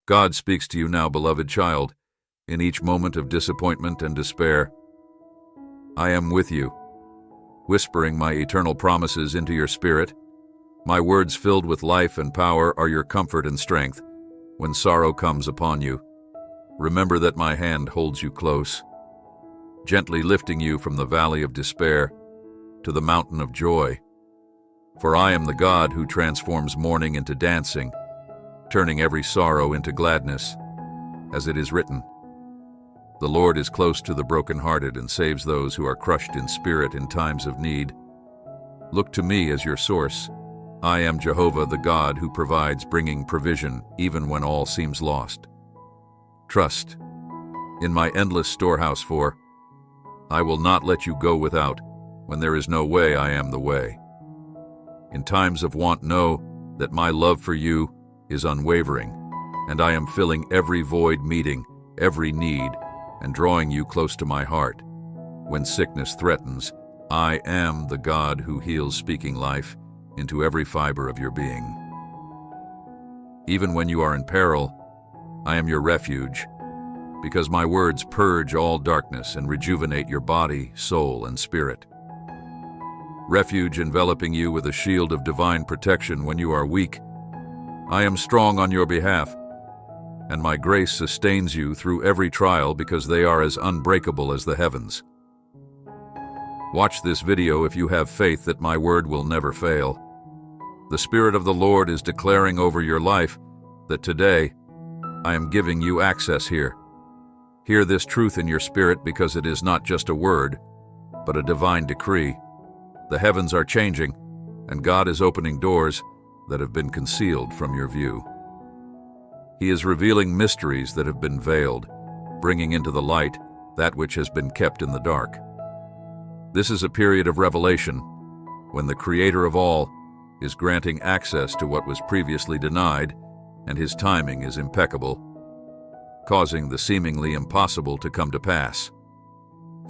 God speaks to you now, beloved child, in each moment of disappointment and despair. I am with you, whispering my eternal promises into your spirit. My words filled with life and power are your comfort and strength when sorrow comes upon you. Remember that my hand holds you close, gently lifting you from the valley of despair to the mountain of joy. For I am the God who transforms mourning into dancing, turning every sorrow into gladness, as it is written. The Lord is close to the brokenhearted and saves those who are crushed in spirit in times of need. Look to me as your source. I am Jehovah, the God who provides, bringing provision even when all seems lost. Trust in my endless storehouse, for I will not let you go without. When there is no way, I am the way. In times of want, know that my love for you is unwavering, and I am filling every void, meeting every need, and drawing you close to my heart. When sickness threatens, I am the God who heals, speaking life into every fiber of your being. Even when you are in peril, I am your refuge, because my words purge all darkness and rejuvenate your body, soul, and spirit. Refuge enveloping you with a shield of divine protection when you are weak. I am strong on your behalf, and my grace sustains you through every trial because they are as unbreakable as the heavens. Watch this video if you have faith that my word will never fail. The Spirit of the Lord is declaring over your life that today I am giving you access here. Hear this truth in your spirit, because it is not just a word, but a divine decree. The heavens are changing, and God is opening doors that have been concealed from your view. He is revealing mysteries that have been veiled, bringing into the light that which has been kept in the dark. This is a period of revelation, when the Creator of all is granting access to what was previously denied, and His timing is impeccable, causing the seemingly impossible to come to pass.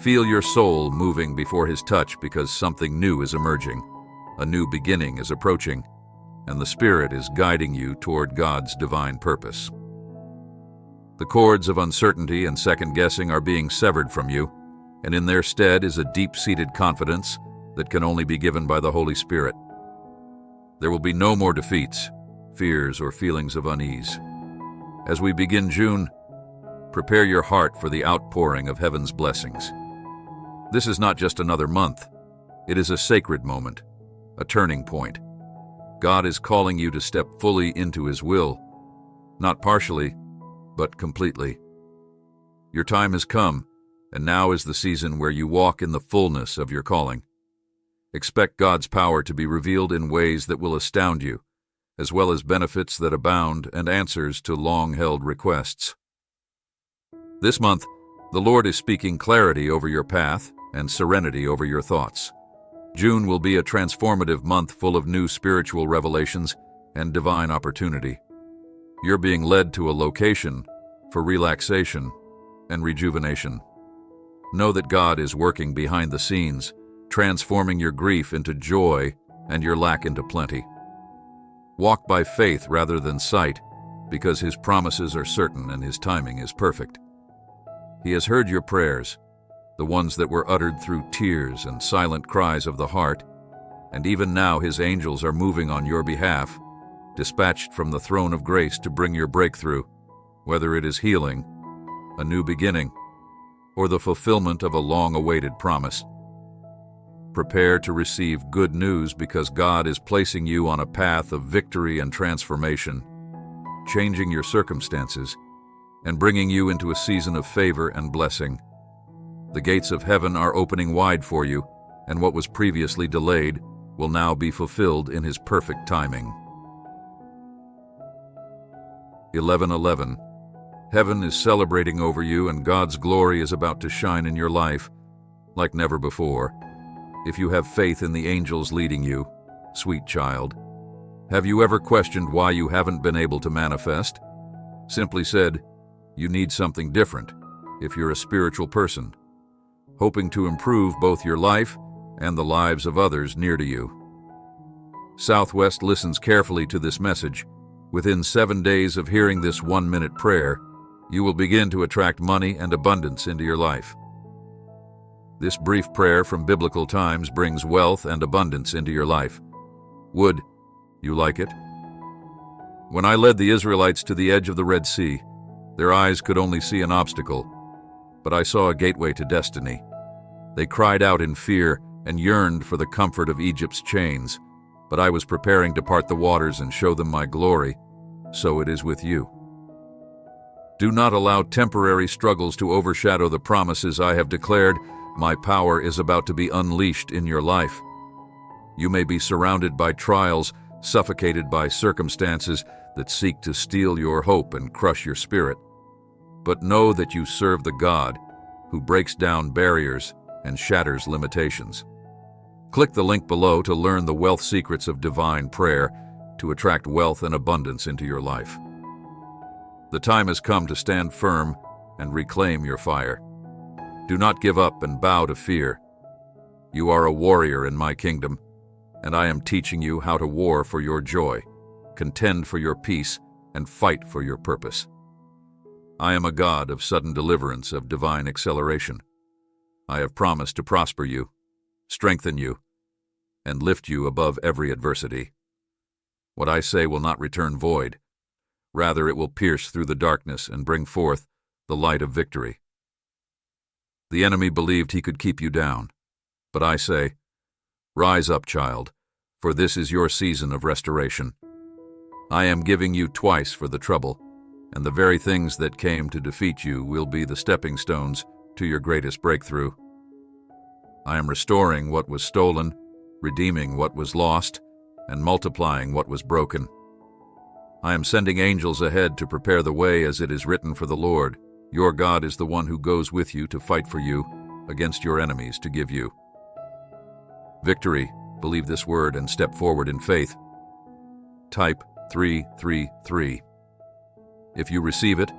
Feel your soul moving before His touch, because something new is emerging. A new beginning is approaching, and the Spirit is guiding you toward God's divine purpose. The cords of uncertainty and second-guessing are being severed from you, and in their stead is a deep-seated confidence that can only be given by the Holy Spirit. There will be no more defeats, fears, or feelings of unease. As we begin June, prepare your heart for the outpouring of heaven's blessings. This is not just another month. It is a sacred moment, a turning point. God is calling you to step fully into His will, not partially, but completely. Your time has come, and now is the season where you walk in the fullness of your calling. Expect God's power to be revealed in ways that will astound you, as well as benefits that abound and answers to long-held requests. This month, the Lord is speaking clarity over your path and serenity over your thoughts. June will be a transformative month full of new spiritual revelations and divine opportunity. You're being led to a location for relaxation and rejuvenation. Know that God is working behind the scenes, transforming your grief into joy and your lack into plenty. Walk by faith rather than sight, because His promises are certain and His timing is perfect. He has heard your prayers, the ones that were uttered through tears and silent cries of the heart, and even now His angels are moving on your behalf, dispatched from the throne of grace to bring your breakthrough, whether it is healing, a new beginning, or the fulfillment of a long-awaited promise. Prepare to receive good news, because God is placing you on a path of victory and transformation, changing your circumstances and bringing you into a season of favor and blessing. The gates of heaven are opening wide for you, and what was previously delayed will now be fulfilled in His perfect timing. 11:11. Heaven is celebrating over you, and God's glory is about to shine in your life like never before. If you have faith in the angels leading you, sweet child, have you ever questioned why you haven't been able to manifest? Simply said, you need something different if you're a spiritual person, hoping to improve both your life and the lives of others near to you. Southwest listens carefully to this message, Within 7 days of hearing this 1-minute prayer, you will begin to attract money and abundance into your life. This brief prayer from biblical times brings wealth and abundance into your life. Would you like it? When I led the Israelites to the edge of the Red Sea, their eyes could only see an obstacle, but I saw a gateway to destiny. They cried out in fear and yearned for the comfort of Egypt's chains, but I was preparing to part the waters and show them my glory. So it is with you. Do not allow temporary struggles to overshadow the promises I have declared. My power is about to be unleashed in your life. You may be surrounded by trials, suffocated by circumstances that seek to steal your hope and crush your spirit. But know that you serve the God who breaks down barriers and shatters limitations. Click the link below to learn the wealth secrets of divine prayer to attract wealth and abundance into your life. The time has come to stand firm and reclaim your fire. Do not give up and bow to fear. You are a warrior in my kingdom, and I am teaching you how to war for your joy, contend for your peace, and fight for your purpose. I am a God of sudden deliverance, of divine acceleration. I have promised to prosper you, strengthen you, and lift you above every adversity. What I say will not return void. Rather, it will pierce through the darkness and bring forth the light of victory. The enemy believed he could keep you down, but I say, rise up, child, for this is your season of restoration. I am giving you twice for the trouble, and the very things that came to defeat you will be the stepping stones to your greatest breakthrough. I am restoring what was stolen, redeeming what was lost, and multiplying what was broken. I am sending angels ahead to prepare the way, as it is written, for the Lord, your God, is the one who goes with you to fight for you against your enemies, to give you victory. Believe this word and step forward in faith. Type 333. If you receive it,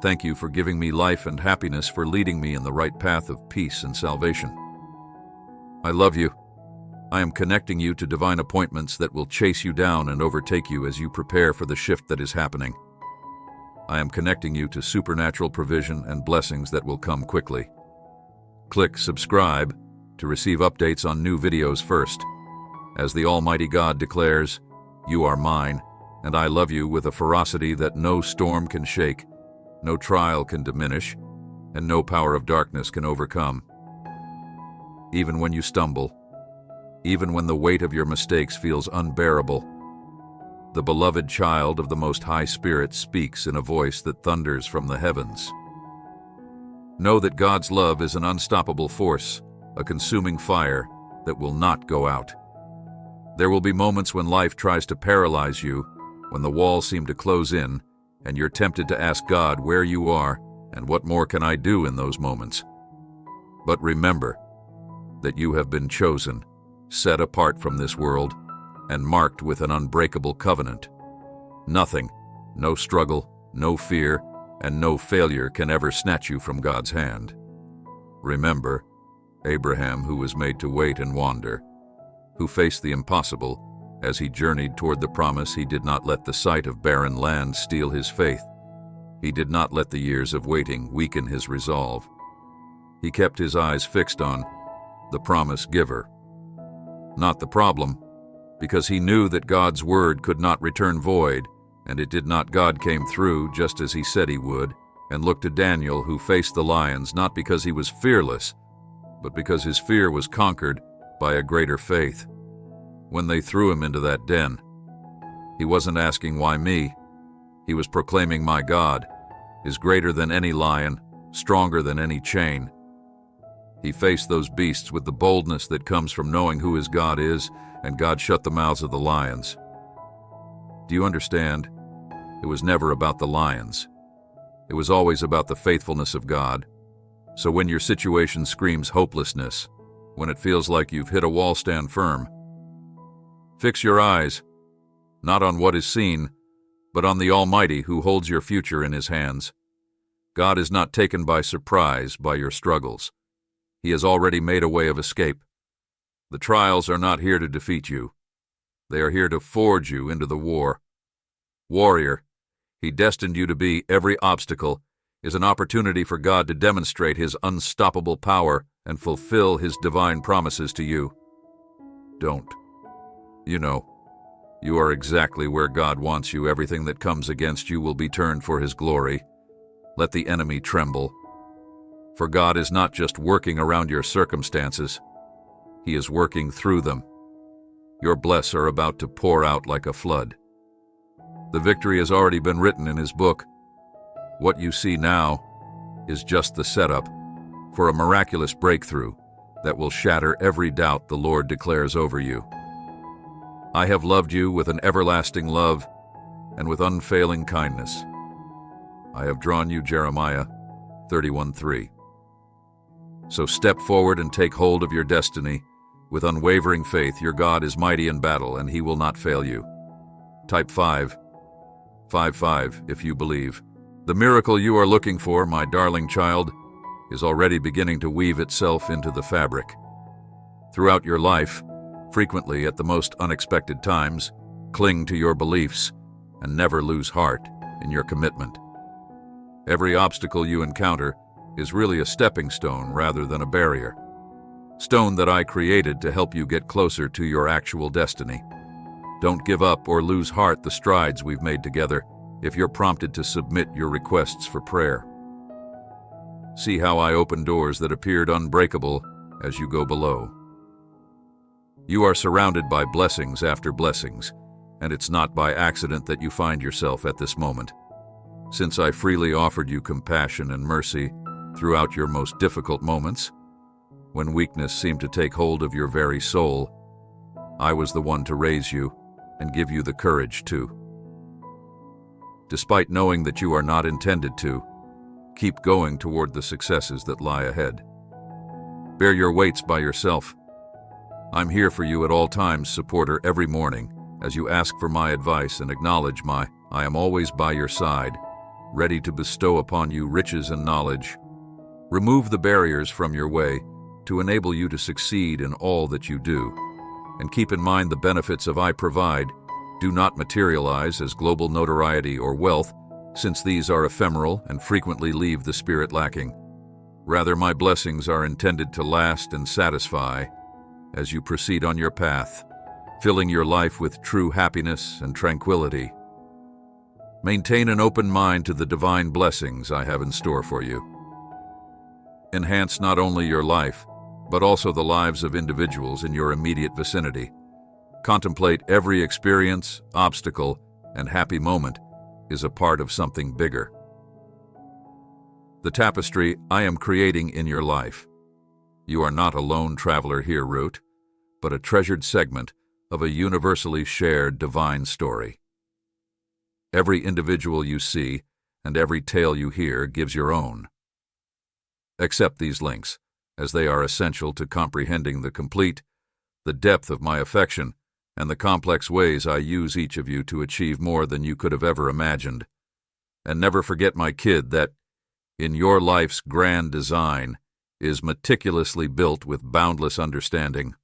thank you for giving me life and happiness, for leading me in the right path of peace and salvation. I love you. I am connecting you to divine appointments that will chase you down and overtake you as you prepare for the shift that is happening. I am connecting you to supernatural provision and blessings that will come quickly. Click subscribe to receive updates on new videos first. As the Almighty God declares, you are mine, and I love you with a ferocity that no storm can shake, no trial can diminish, and no power of darkness can overcome. Even when you stumble, even when the weight of your mistakes feels unbearable, the beloved child of the Most High Spirit speaks in a voice that thunders from the heavens. Know that God's love is an unstoppable force, a consuming fire that will not go out. There will be moments when life tries to paralyze you, when the walls seem to close in, and you're tempted to ask God where you are and what more can I do in those moments. But remember that you have been chosen, set apart from this world, and marked with an unbreakable covenant. Nothing, no struggle, no fear, and no failure can ever snatch you from God's hand. Remember Abraham, who was made to wait and wander, who faced the impossible. As he journeyed toward the promise, he did not let the sight of barren land steal his faith. He did not let the years of waiting weaken his resolve. He kept his eyes fixed on the promise giver, not the problem, because he knew that God's word could not return void, and it did not. God came through just as he said he would, and looked to Daniel, who faced the lions not because he was fearless, but because his fear was conquered by a greater faith. When they threw him into that den, he wasn't asking, why me? He was proclaiming, my God is greater than any lion, stronger than any chain. He faced those beasts with the boldness that comes from knowing who his God is, and God shut the mouths of the lions. Do you understand? It was never about the lions. It was always about the faithfulness of God. So when your situation screams hopelessness, when it feels like you've hit a wall, stand firm. Fix your eyes, not on what is seen, but on the Almighty who holds your future in his hands. God is not taken by surprise by your struggles. He has already made a way of escape. The trials are not here to defeat you. They are here to forge you into the war. Warrior, He destined you to be. Every obstacle is an opportunity for God to demonstrate His unstoppable power and fulfill His divine promises to you. Don't. You know, you are exactly where God wants you. Everything that comes against you will be turned for His glory. Let the enemy tremble. For God is not just working around your circumstances, He is working through them. Your blessings are about to pour out like a flood. The victory has already been written in His book. What you see now is just the setup for a miraculous breakthrough that will shatter every doubt the Lord declares over you. I have loved you with an everlasting love and with unfailing kindness. I have drawn you, Jeremiah 31:3. So step forward and take hold of your destiny with unwavering faith. Your God is mighty in battle, and He will not fail you. Type 555 if you believe. The miracle you are looking for, my darling child, is already beginning to weave itself into the fabric. Throughout your life, frequently at the most unexpected times, cling to your beliefs and never lose heart in your commitment. Every obstacle you encounter is really a stepping stone rather than a barrier. Stone that I created to help you get closer to your actual destiny. Don't give up or lose heart the strides we've made together if you're prompted to submit your requests for prayer. See how I open doors that appeared unbreakable as you go below. You are surrounded by blessings after blessings, and it's not by accident that you find yourself at this moment. Since I freely offered you compassion and mercy throughout your most difficult moments, when weakness seemed to take hold of your very soul, I was the one to raise you and give you the courage to. Despite knowing that you are not intended to, keep going toward the successes that lie ahead. Bear your weights by yourself. I'm here for you at all times, supporter. Every morning, as you ask for my advice and acknowledge I am always by your side, ready to bestow upon you riches and knowledge. Remove the barriers from your way to enable you to succeed in all that you do. And keep in mind the benefits of I provide do not materialize as global notoriety or wealth, since these are ephemeral and frequently leave the spirit lacking. Rather, my blessings are intended to last and satisfy as you proceed on your path, filling your life with true happiness and tranquility. Maintain an open mind to the divine blessings I have in store for you. Enhance not only your life, but also the lives of individuals in your immediate vicinity. Contemplate every experience, obstacle, and happy moment is a part of something bigger. The tapestry I am creating in your life. You are not a lone traveler here, Root, but a treasured segment of a universally shared divine story. Every individual you see and every tale you hear gives your own. Accept these links, as they are essential to comprehending the depth of my affection, and the complex ways I use each of you to achieve more than you could have ever imagined. And never forget, my kid, that in your life's grand design is meticulously built with boundless understanding.